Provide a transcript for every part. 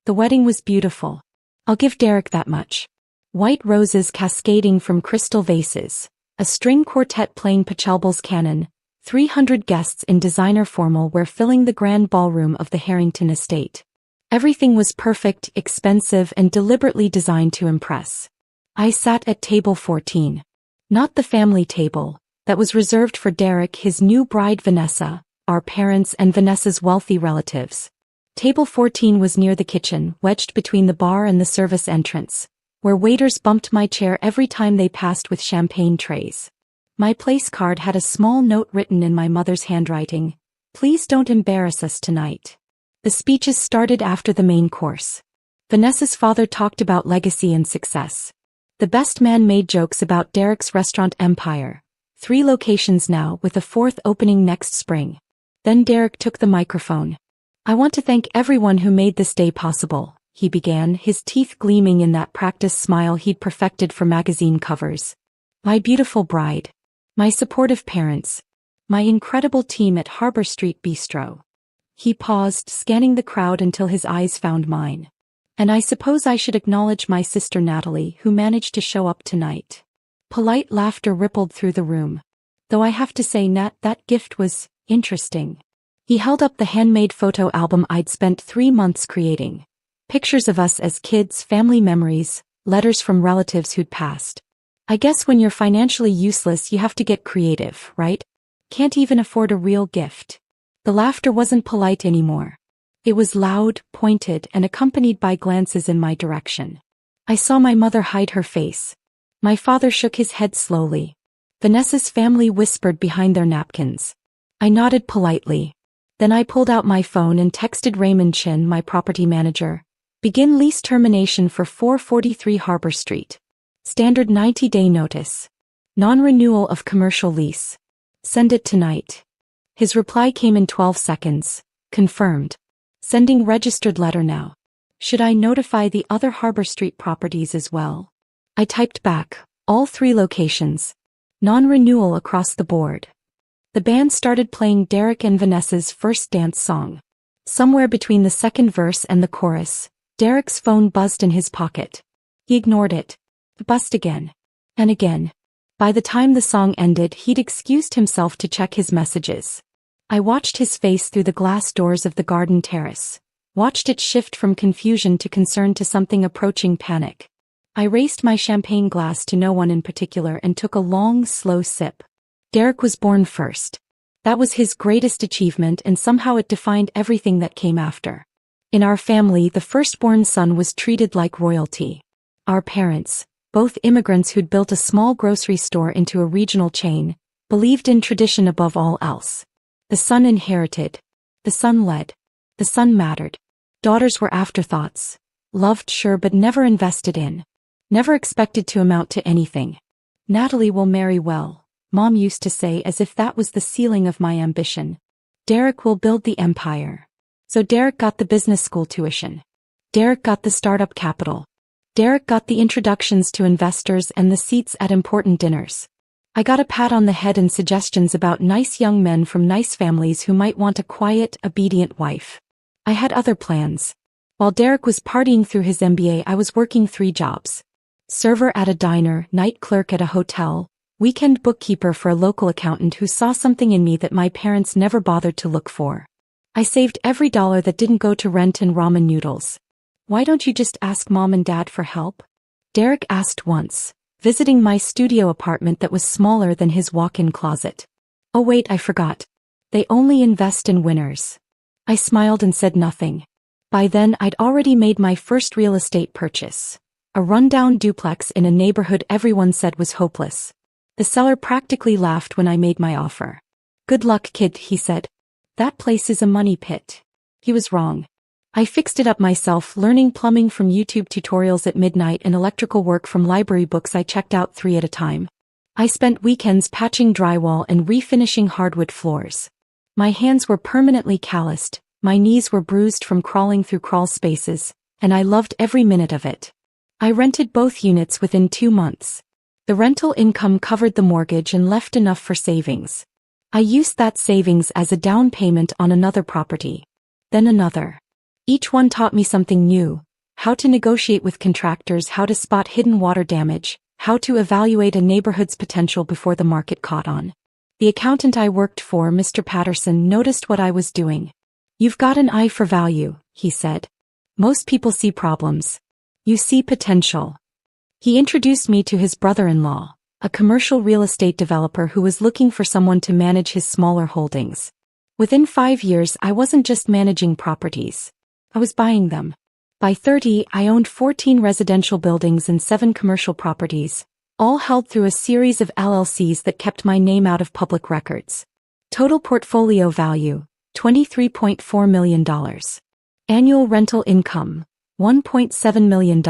The wedding was beautiful. I'll give Derek that much. White roses cascading from crystal vases, a string quartet playing Pachelbel's canon, 300 guests in designer formal wear filling the grand ballroom of the Harrington estate. Everything was perfect, expensive, and deliberately designed to impress. I sat at table 14. Not the family table, that was reserved for Derek, his new bride Vanessa, our parents, and Vanessa's wealthy relatives. Table 14 was near the kitchen, wedged between the bar and the service entrance, where waiters bumped my chair every time they passed with champagne trays. My place card had a small note written in my mother's handwriting, "Please don't embarrass us tonight." The speeches started after the main course. Vanessa's father talked about legacy and success. The best man made jokes about Derek's restaurant empire. 3 locations now, with a 4th opening next spring. Then Derek took the microphone. "I want to thank everyone who made this day possible," he began, his teeth gleaming in that practice smile he'd perfected for magazine covers. "My beautiful bride. My supportive parents. My incredible team at Harbor Street Bistro." He paused, scanning the crowd until his eyes found mine. "And I suppose I should acknowledge my sister Natalie, who managed to show up tonight." Polite laughter rippled through the room. "Though I have to say, Nat, that gift was interesting." He held up the handmade photo album I'd spent 3 months creating. Pictures of us as kids, family memories, letters from relatives who'd passed. "I guess when you're financially useless you have to get creative, right? Can't even afford a real gift." The laughter wasn't polite anymore. It was loud, pointed, and accompanied by glances in my direction. I saw my mother hide her face. My father shook his head slowly. Vanessa's family whispered behind their napkins. I nodded politely. Then I pulled out my phone and texted Raymond Chin, my property manager. "Begin lease termination for 443 Harbor Street. Standard 90-day notice. Non-renewal of commercial lease. Send it tonight." His reply came in 12 seconds. "Confirmed. Sending registered letter now. Should I notify the other Harbor Street properties as well?" I typed back, "All 3 locations. Non-renewal across the board." The band started playing Derek and Vanessa's first dance song. Somewhere between the second verse and the chorus, Derek's phone buzzed in his pocket. He ignored it. It buzzed again. And again. By the time the song ended, he'd excused himself to check his messages. I watched his face through the glass doors of the garden terrace. Watched it shift from confusion to concern to something approaching panic. I raised my champagne glass to no one in particular and took a long, slow sip. Derek was born first. That was his greatest achievement, and somehow it defined everything that came after. In our family, the firstborn son was treated like royalty. Our parents, both immigrants who'd built a small grocery store into a regional chain, believed in tradition above all else. The son inherited. The son led. The son mattered. Daughters were afterthoughts. Loved, sure, but never invested in. Never expected to amount to anything. "Natalie will marry well," Mom used to say, as if that was the ceiling of my ambition. "Derek will build the empire." So Derek got the business school tuition. Derek got the startup capital. Derek got the introductions to investors and the seats at important dinners. I got a pat on the head and suggestions about nice young men from nice families who might want a quiet, obedient wife. I had other plans. While Derek was partying through his MBA, I was working 3 jobs. Server at a diner, night clerk at a hotel, weekend bookkeeper for a local accountant who saw something in me that my parents never bothered to look for. I saved every dollar that didn't go to rent and ramen noodles. "Why don't you just ask Mom and Dad for help?" Derek asked once, visiting my studio apartment that was smaller than his walk-in closet. "Oh wait, I forgot. They only invest in winners." I smiled and said nothing. By then I'd already made my first real estate purchase. A rundown duplex in a neighborhood everyone said was hopeless. The seller practically laughed when I made my offer. "Good luck, kid," he said. "That place is a money pit." He was wrong. I fixed it up myself, learning plumbing from YouTube tutorials at midnight and electrical work from library books I checked out 3 at a time. I spent weekends patching drywall and refinishing hardwood floors. My hands were permanently calloused, my knees were bruised from crawling through crawl spaces, and I loved every minute of it. I rented both units within 2 months. The rental income covered the mortgage and left enough for savings. I used that savings as a down payment on another property. Then another. Each one taught me something new: how to negotiate with contractors, how to spot hidden water damage, how to evaluate a neighborhood's potential before the market caught on. The accountant I worked for, Mr. Patterson, noticed what I was doing. "You've got an eye for value," he said. "Most people see problems. You see potential." He introduced me to his brother-in-law, a commercial real estate developer who was looking for someone to manage his smaller holdings. Within 5 years, I wasn't just managing properties. I was buying them. By 30, I owned 14 residential buildings and 7 commercial properties, all held through a series of LLCs that kept my name out of public records. Total portfolio value, $23.4 million. Annual rental income, $1.7 million.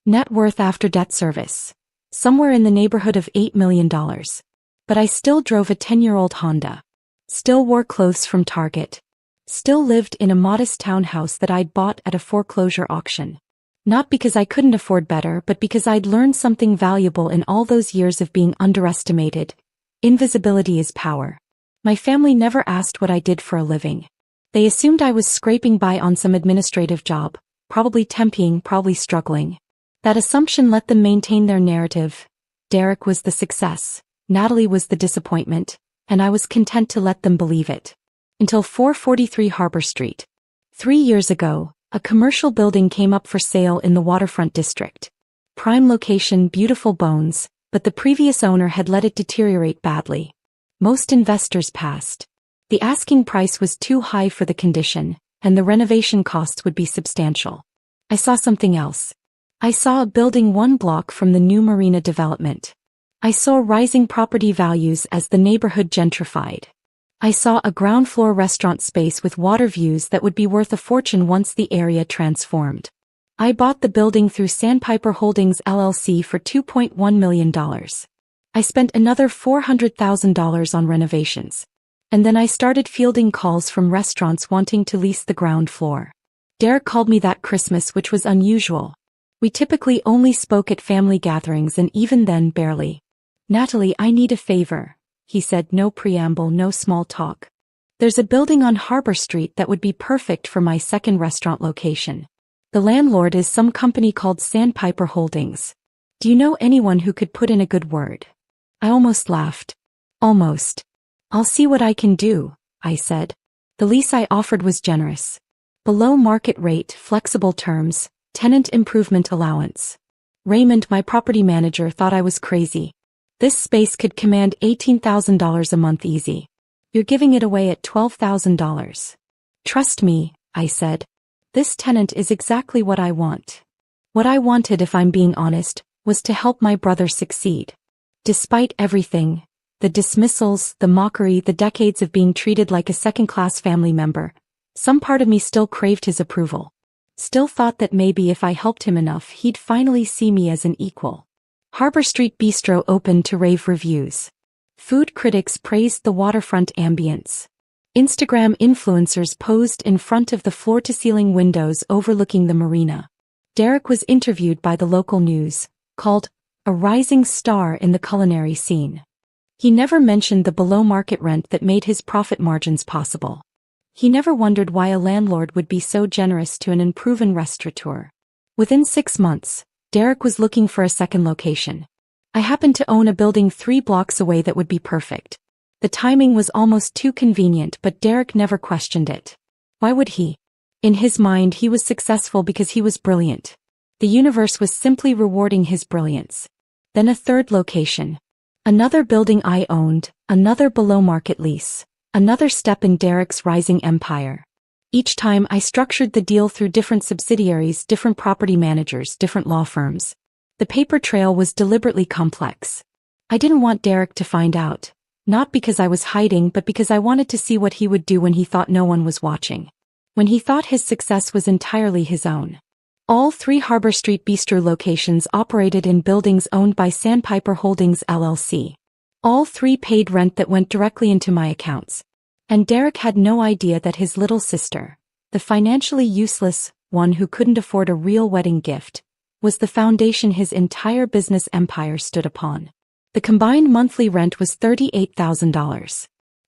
Net worth after debt service, somewhere in the neighborhood of $8 million. But I still drove a 10-year-old Honda. Still wore clothes from Target. Still lived in a modest townhouse that I'd bought at a foreclosure auction. Not because I couldn't afford better, but because I'd learned something valuable in all those years of being underestimated. Invisibility is power. My family never asked what I did for a living. They assumed I was scraping by on some administrative job, probably temping, probably struggling. That assumption let them maintain their narrative. Derek was the success, Natalie was the disappointment, and I was content to let them believe it. Until 443 Harbor Street. 3 years ago, a commercial building came up for sale in the waterfront district. Prime location, beautiful bones, but the previous owner had let it deteriorate badly. Most investors passed. The asking price was too high for the condition, and the renovation costs would be substantial. I saw something else. I saw a building 1 block from the new marina development. I saw rising property values as the neighborhood gentrified. I saw a ground floor restaurant space with water views that would be worth a fortune once the area transformed. I bought the building through Sandpiper Holdings LLC for $2.1 million. I spent another $400,000 on renovations. And then I started fielding calls from restaurants wanting to lease the ground floor. Derek called me that Christmas, which was unusual. We typically only spoke at family gatherings, and even then barely. "Natalie, I need a favor," he said, no preamble, no small talk. "There's a building on Harbor Street that would be perfect for my second restaurant location. The landlord is some company called Sandpiper Holdings. Do you know anyone who could put in a good word?" I almost laughed. "Almost. I'll see what I can do," I said. The lease I offered was generous. Below market rate, flexible terms, tenant improvement allowance. Raymond, my property manager, thought I was crazy. "This space could command $18,000 a month easy. You're giving it away at $12,000. "Trust me," I said. "This tenant is exactly what I want." What I wanted, if I'm being honest, was to help my brother succeed. Despite everything, the dismissals, the mockery, the decades of being treated like a second-class family member, some part of me still craved his approval. Still thought that maybe if I helped him enough, he'd finally see me as an equal. Harbor Street Bistro opened to rave reviews. Food critics praised the waterfront ambience. Instagram influencers posed in front of the floor-to-ceiling windows overlooking the marina. Derek was interviewed by the local news, called a rising star in the culinary scene. He never mentioned the below-market rent that made his profit margins possible. He never wondered why a landlord would be so generous to an unproven restaurateur. Within 6 months, Derek was looking for a second location. I happened to own a building 3 blocks away that would be perfect. The timing was almost too convenient, but Derek never questioned it. Why would he? In his mind, he was successful because he was brilliant. The universe was simply rewarding his brilliance. Then a third location. Another building I owned, another below-market lease. Another step in Derek's rising empire. Each time I structured the deal through different subsidiaries, different property managers, different law firms. The paper trail was deliberately complex. I didn't want Derek to find out. Not because I was hiding, but because I wanted to see what he would do when he thought no one was watching. When he thought his success was entirely his own. All 3 Harbor Street Bistro locations operated in buildings owned by Sandpiper Holdings LLC. All 3 paid rent that went directly into my accounts. And Derek had no idea that his little sister, the financially useless one who couldn't afford a real wedding gift, was the foundation his entire business empire stood upon. The combined monthly rent was $38,000.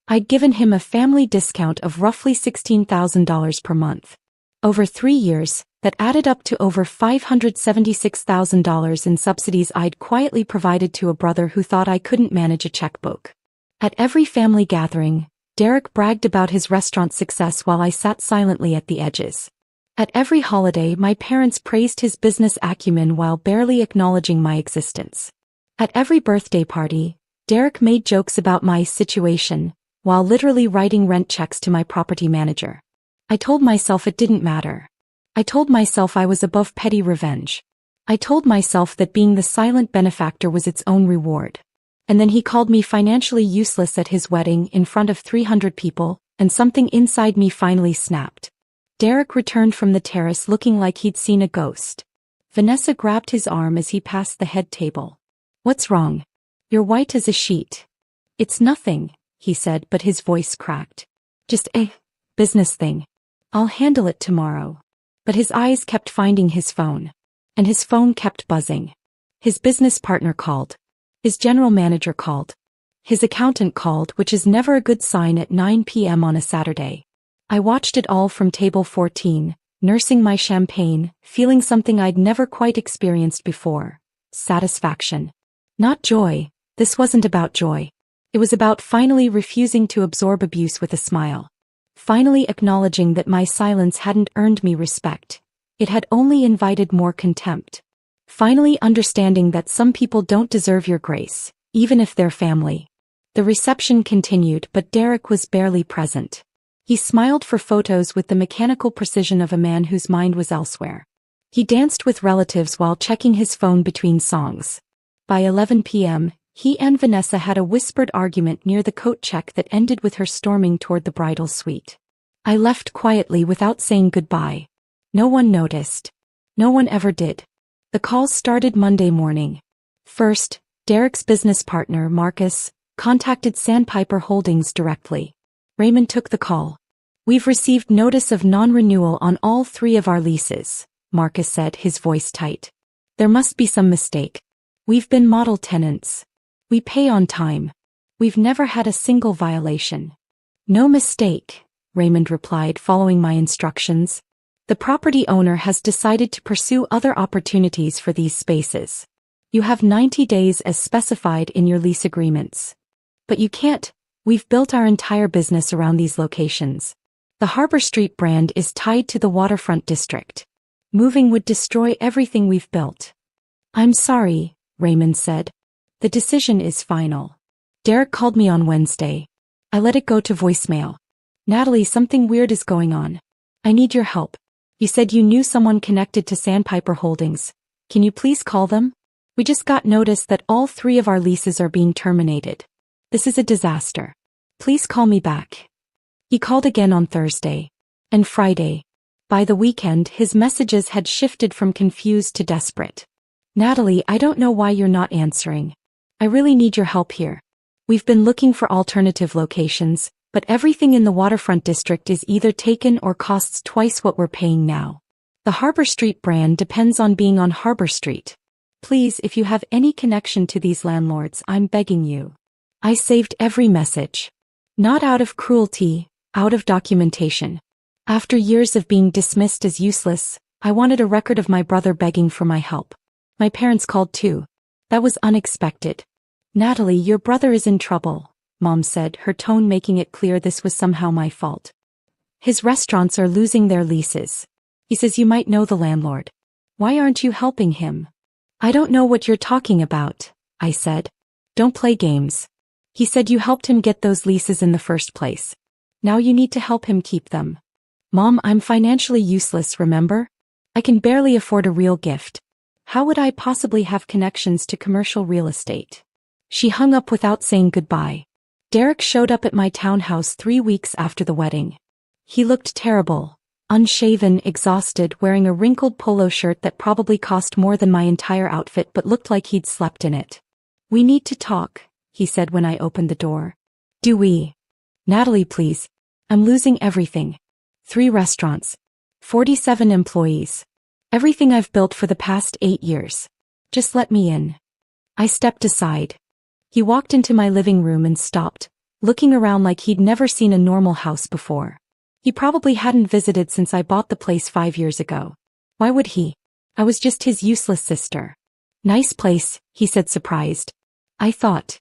I'd given him a family discount of roughly $16,000 per month. Over 3 years, that added up to over $576,000 in subsidies I'd quietly provided to a brother who thought I couldn't manage a checkbook. At every family gathering, Derek bragged about his restaurant success while I sat silently at the edges. At every holiday, my parents praised his business acumen while barely acknowledging my existence. At every birthday party, Derek made jokes about my situation, while literally writing rent checks to my property manager. I told myself it didn't matter. I told myself I was above petty revenge. I told myself that being the silent benefactor was its own reward. And then he called me financially useless at his wedding in front of 300 people, and something inside me finally snapped. Derek returned from the terrace looking like he'd seen a ghost. Vanessa grabbed his arm as he passed the head table. "What's wrong? You're white as a sheet." "It's nothing," he said, but his voice cracked. "Just a business thing. I'll handle it tomorrow." But his eyes kept finding his phone. And his phone kept buzzing. His business partner called. His general manager called. His accountant called, which is never a good sign at 9 p.m. on a Saturday. I watched it all from table 14, nursing my champagne, feeling something I'd never quite experienced before. Satisfaction. Not joy. This wasn't about joy. It was about finally refusing to absorb abuse with a smile. Finally acknowledging that my silence hadn't earned me respect. It had only invited more contempt. Finally understanding that some people don't deserve your grace, even if they're family. The reception continued, but Derek was barely present. He smiled for photos with the mechanical precision of a man whose mind was elsewhere. He danced with relatives while checking his phone between songs. By 11 p.m., he and Vanessa had a whispered argument near the coat check that ended with her storming toward the bridal suite. I left quietly without saying goodbye. No one noticed. No one ever did. The calls started Monday morning. First, Derek's business partner, Marcus, contacted Sandpiper Holdings directly. Raymond took the call. "We've received notice of non-renewal on all 3 of our leases," Marcus said, his voice tight. "There must be some mistake. We've been model tenants. We pay on time. We've never had a single violation." "No mistake," Raymond replied, following my instructions. "The property owner has decided to pursue other opportunities for these spaces. You have 90 days as specified in your lease agreements. But you can't. We've built our entire business around these locations. The Harbor Street brand is tied to the waterfront district. Moving would destroy everything we've built." "I'm sorry," Raymond said. "The decision is final." Derek called me on Wednesday. I let it go to voicemail. "Natalie, something weird is going on. I need your help. You said you knew someone connected to Sandpiper Holdings. Can you please call them? We just got notice that all 3 of our leases are being terminated. This is a disaster. Please call me back." He called again on Thursday. And Friday. By the weekend, his messages had shifted from confused to desperate. "Natalie, I don't know why you're not answering. I really need your help here. We've been looking for alternative locations, but everything in the waterfront district is either taken or costs twice what we're paying now. The Harbor Street brand depends on being on Harbor Street. Please, if you have any connection to these landlords, I'm begging you." I saved every message. Not out of cruelty, out of documentation. After years of being dismissed as useless, I wanted a record of my brother begging for my help. My parents called too. That was unexpected. "Natalie, your brother is in trouble," Mom said, her tone making it clear this was somehow my fault. "His restaurants are losing their leases. He says you might know the landlord. Why aren't you helping him?" "I don't know what you're talking about," I said. "Don't play games. He said you helped him get those leases in the first place. Now you need to help him keep them." "Mom, I'm financially useless, remember? I can barely afford a real gift. How would I possibly have connections to commercial real estate?" She hung up without saying goodbye. Derek showed up at my townhouse 3 weeks after the wedding. He looked terrible, unshaven, exhausted, wearing a wrinkled polo shirt that probably cost more than my entire outfit but looked like he'd slept in it. "We need to talk," he said when I opened the door. "Do we?" "Natalie, please. I'm losing everything. 3 restaurants. 47 employees. Everything I've built for the past 8 years. Just let me in." I stepped aside. He walked into my living room and stopped, looking around like he'd never seen a normal house before. He probably hadn't visited since I bought the place 5 years ago. Why would he? I was just his useless sister. Nice place, he said surprised. I thought.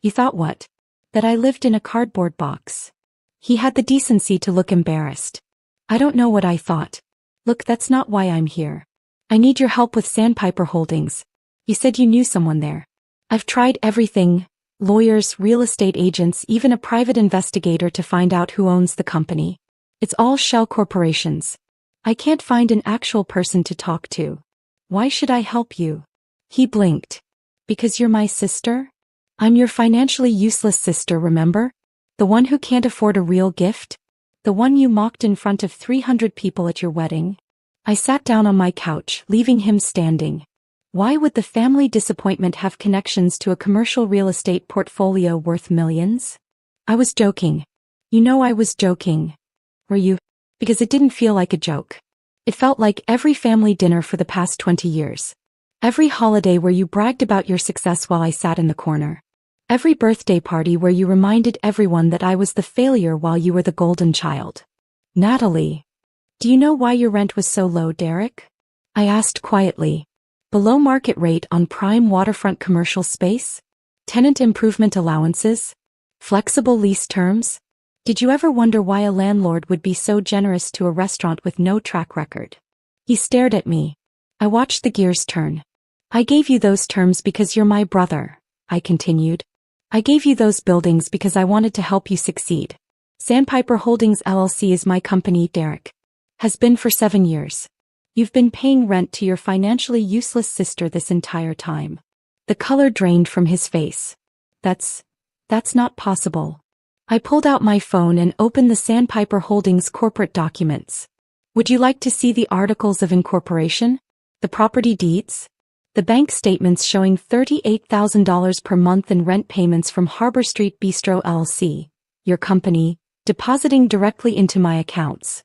You thought what? That I lived in a cardboard box. He had the decency to look embarrassed. I don't know what I thought. Look, that's not why I'm here. I need your help with Sandpiper Holdings. You said you knew someone there. I've tried everything. Lawyers, real estate agents, even a private investigator to find out who owns the company. It's all shell corporations. I can't find an actual person to talk to. Why should I help you? He blinked. Because you're my sister? I'm your financially useless sister, remember? The one who can't afford a real gift? The one you mocked in front of 300 people at your wedding? I sat down on my couch, leaving him standing. Why would the family disappointment have connections to a commercial real estate portfolio worth millions? I was joking. You know I was joking. Were you? Because it didn't feel like a joke. It felt like every family dinner for the past 20 years. Every holiday where you bragged about your success while I sat in the corner. Every birthday party where you reminded everyone that I was the failure while you were the golden child. Natalie. Do you know why your rent was so low, Derek? I asked quietly. Below market rate on prime waterfront commercial space? Tenant improvement allowances? Flexible lease terms? Did you ever wonder why a landlord would be so generous to a restaurant with no track record? He stared at me. I watched the gears turn. I gave you those terms because you're my brother, I continued. I gave you those buildings because I wanted to help you succeed. Sandpiper Holdings LLC is my company, Derek. Has been for 7 years. You've been paying rent to your financially useless sister this entire time. The color drained from his face. That's not possible. I pulled out my phone and opened the Sandpiper Holdings corporate documents. Would you like to see the articles of incorporation? The property deeds? The bank statements showing $38,000 per month in rent payments from Harbor Street Bistro LLC, your company, depositing directly into my accounts.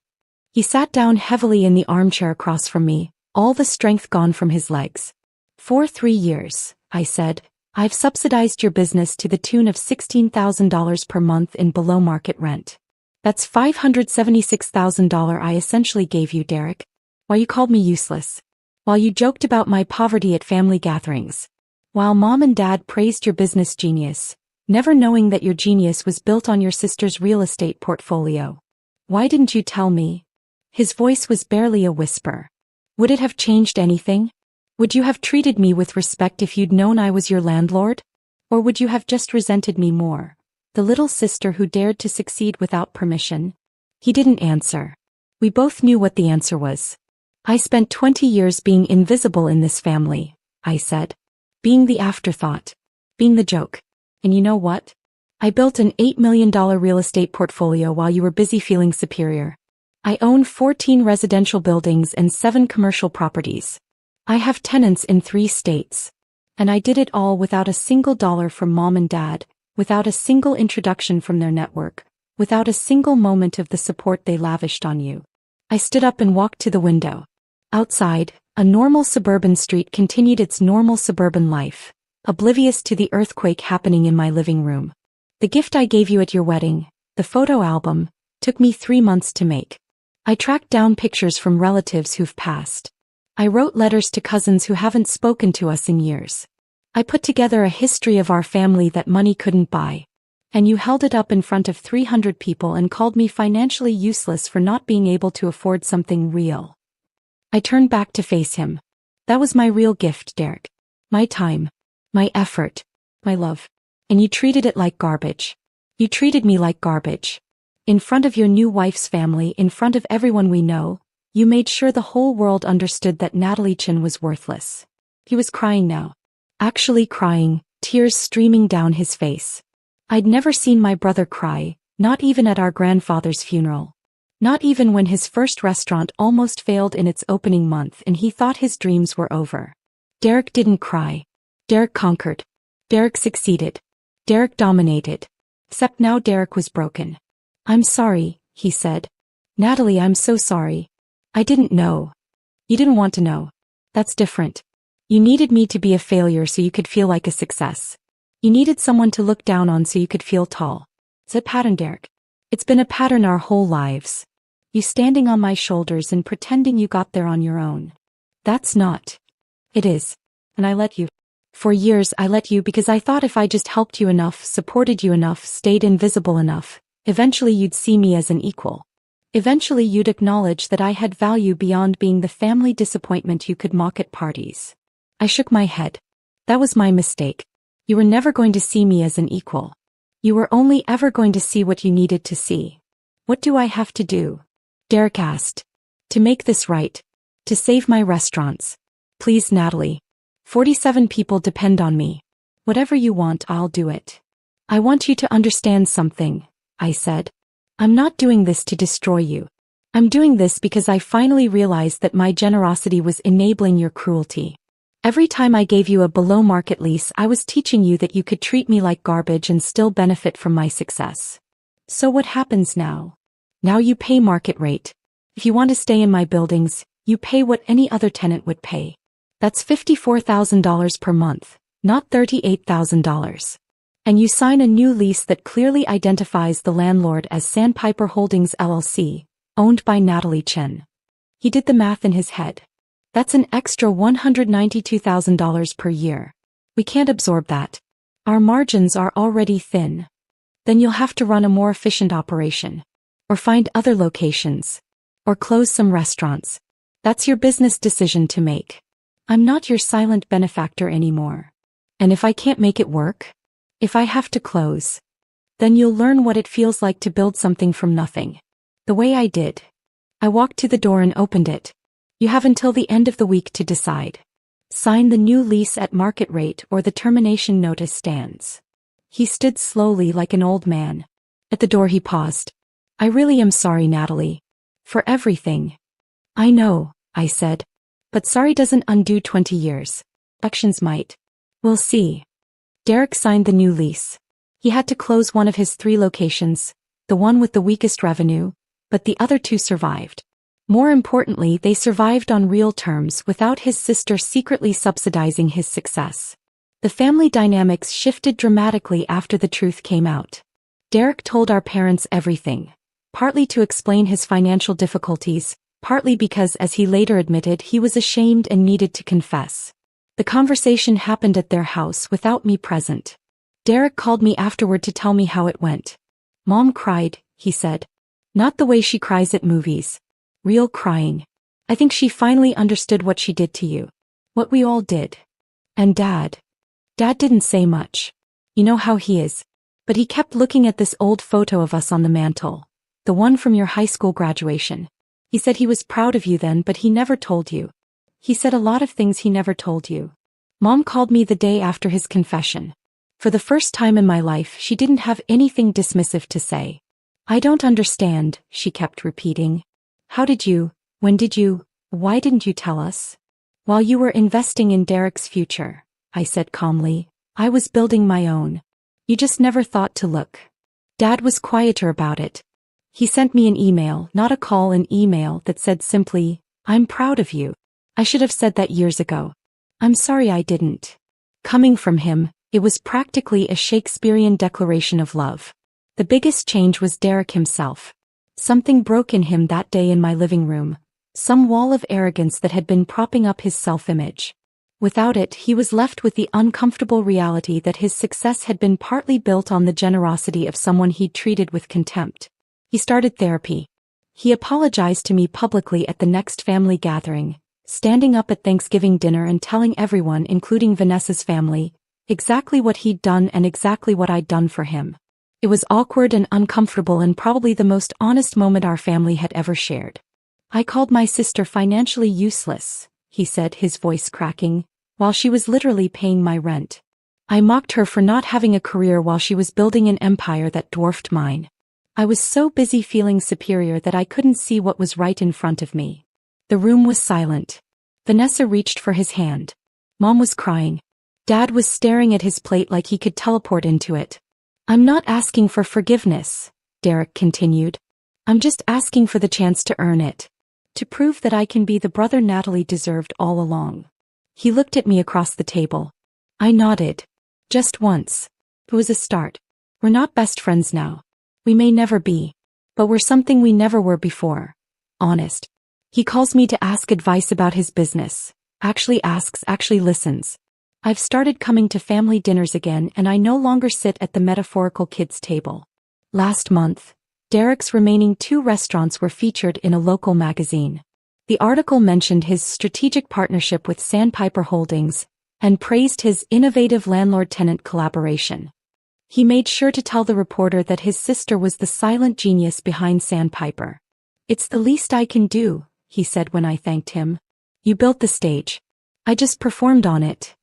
He sat down heavily in the armchair across from me, all the strength gone from his legs. For 3 years, I said, I've subsidized your business to the tune of $16,000 per month in below-market rent. That's $576,000 I essentially gave you, Derek. While you called me useless. While you joked about my poverty at family gatherings. While Mom and Dad praised your business genius, never knowing that your genius was built on your sister's real estate portfolio. Why didn't you tell me? His voice was barely a whisper. Would it have changed anything? Would you have treated me with respect if you'd known I was your landlord? Or would you have just resented me more, the little sister who dared to succeed without permission? He didn't answer. We both knew what the answer was. I spent 20 years being invisible in this family, I said. Being the afterthought. Being the joke. And you know what? I built an $8 million real estate portfolio while you were busy feeling superior. I own 14 residential buildings and 7 commercial properties. I have tenants in 3 states. And I did it all without a single dollar from Mom and Dad, without a single introduction from their network, without a single moment of the support they lavished on you. I stood up and walked to the window. Outside, a normal suburban street continued its normal suburban life, oblivious to the earthquake happening in my living room. The gift I gave you at your wedding, the photo album, took me 3 months to make. I tracked down pictures from relatives who've passed. I wrote letters to cousins who haven't spoken to us in years. I put together a history of our family that money couldn't buy. And you held it up in front of 300 people and called me financially useless for not being able to afford something real. I turned back to face him. That was my real gift, Derek. My time. My effort. My love. And you treated it like garbage. You treated me like garbage. In front of your new wife's family, in front of everyone we know, you made sure the whole world understood that Natalie Chin was worthless. He was crying now. Actually crying, tears streaming down his face. I'd never seen my brother cry, not even at our grandfather's funeral. Not even when his first restaurant almost failed in its opening month and he thought his dreams were over. Derek didn't cry. Derek conquered. Derek succeeded. Derek dominated. Except now Derek was broken. I'm sorry, he said. Natalie, I'm so sorry. I didn't know. You didn't want to know. That's different. You needed me to be a failure so you could feel like a success. You needed someone to look down on so you could feel tall. It's a pattern, Derek. It's been a pattern our whole lives. You standing on my shoulders and pretending you got there on your own. That's not. It is. And I let you. For years I let you because I thought if I just helped you enough, supported you enough, stayed invisible enough, eventually you'd see me as an equal. Eventually you'd acknowledge that I had value beyond being the family disappointment you could mock at parties. I shook my head. That was my mistake. You were never going to see me as an equal. You were only ever going to see what you needed to see. What do I have to do? Derek asked. To make this right. To save my restaurants. Please, Natalie. 47 people depend on me. Whatever you want, I'll do it. I want you to understand something, I said. I'm not doing this to destroy you. I'm doing this because I finally realized that my generosity was enabling your cruelty. Every time I gave you a below-market lease, I was teaching you that you could treat me like garbage and still benefit from my success. So what happens now? Now you pay market rate. If you want to stay in my buildings, you pay what any other tenant would pay. That's $54,000 per month, not $38,000. And you sign a new lease that clearly identifies the landlord as Sandpiper Holdings LLC, owned by Natalie Chen. He did the math in his head. That's an extra $192,000 per year. We can't absorb that. Our margins are already thin. Then you'll have to run a more efficient operation. Or find other locations. Or close some restaurants. That's your business decision to make. I'm not your silent benefactor anymore. And if I can't make it work, if I have to close, then you'll learn what it feels like to build something from nothing. The way I did. I walked to the door and opened it. You have until the end of the week to decide. Sign the new lease at market rate or the termination notice stands. He stood slowly like an old man. At the door he paused. I really am sorry, Natalie. For everything. I know, I said. But sorry doesn't undo 20 years. Actions might. We'll see. Derek signed the new lease. He had to close one of his 3 locations, the one with the weakest revenue, but the other 2 survived. More importantly, they survived on real terms without his sister secretly subsidizing his success. The family dynamics shifted dramatically after the truth came out. Derek told our parents everything, partly to explain his financial difficulties, partly because, as he later admitted, he was ashamed and needed to confess. The conversation happened at their house without me present. Derek called me afterward to tell me how it went. Mom cried, he said. Not the way she cries at movies. Real crying. I think she finally understood what she did to you. What we all did. And Dad. Dad didn't say much. You know how he is. But he kept looking at this old photo of us on the mantle. The one from your high school graduation. He said he was proud of you then, but he never told you. He said a lot of things he never told you. Mom called me the day after his confession. For the first time in my life, she didn't have anything dismissive to say. I don't understand, she kept repeating. How did you, when did you, why didn't you tell us? While you were investing in Derek's future, I said calmly, I was building my own. You just never thought to look. Dad was quieter about it. He sent me an email, not a call, an email that said simply, I'm proud of you. I should have said that years ago. I'm sorry I didn't. Coming from him, it was practically a Shakespearean declaration of love. The biggest change was Derek himself. Something broke in him that day in my living room, some wall of arrogance that had been propping up his self-image. Without it, he was left with the uncomfortable reality that his success had been partly built on the generosity of someone he'd treated with contempt. He started therapy. He apologized to me publicly at the next family gathering, standing up at Thanksgiving dinner and telling everyone, including Vanessa's family, exactly what he'd done and exactly what I'd done for him. It was awkward and uncomfortable and probably the most honest moment our family had ever shared. I called my sister financially useless, he said, his voice cracking, while she was literally paying my rent. I mocked her for not having a career while she was building an empire that dwarfed mine. I was so busy feeling superior that I couldn't see what was right in front of me. The room was silent. Vanessa reached for his hand. Mom was crying. Dad was staring at his plate like he could teleport into it. I'm not asking for forgiveness, Derek continued. I'm just asking for the chance to earn it. To prove that I can be the brother Natalie deserved all along. He looked at me across the table. I nodded. Just once. It was a start. We're not best friends now. We may never be. But we're something we never were before. honest. He calls me to ask advice about his business. Actually asks, actually listens. I've started coming to family dinners again, and I no longer sit at the metaphorical kids' table. Last month, Derek's remaining 2 restaurants were featured in a local magazine. The article mentioned his strategic partnership with Sandpiper Holdings and praised his innovative landlord-tenant collaboration. He made sure to tell the reporter that his sister was the silent genius behind Sandpiper. "It's the least I can do," he said when I thanked him. "You built the stage. I just performed on it."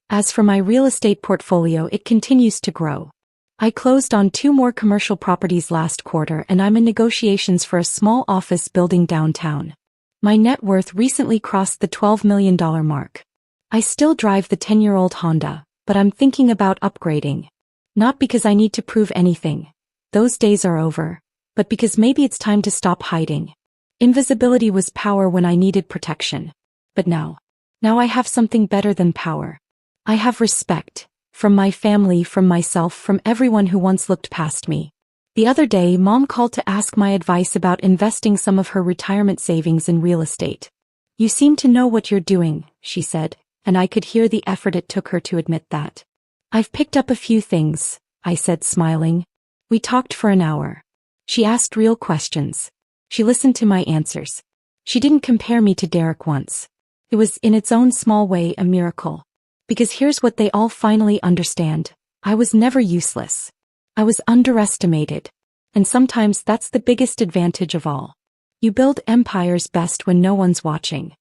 As for my real estate portfolio, it continues to grow. I closed on 2 more commercial properties last quarter, and I'm in negotiations for a small office building downtown. My net worth recently crossed the $12 million mark. I still drive the 10-year-old Honda, but I'm thinking about upgrading. Not because I need to prove anything. Those days are over. But because maybe it's time to stop hiding. Invisibility was power when I needed protection. But now I have something better than power. I have respect. From my family, from myself, from everyone who once looked past me. The other day, Mom called to ask my advice about investing some of her retirement savings in real estate. "You seem to know what you're doing," she said, and I could hear the effort it took her to admit that. "I've picked up a few things," I said, smiling. We talked for an hour. She asked real questions. She listened to my answers. She didn't compare me to Derek once. It was, in its own small way, a miracle. Because here's what they all finally understand. I was never useless. I was underestimated. And sometimes that's the biggest advantage of all. You build empires best when no one's watching.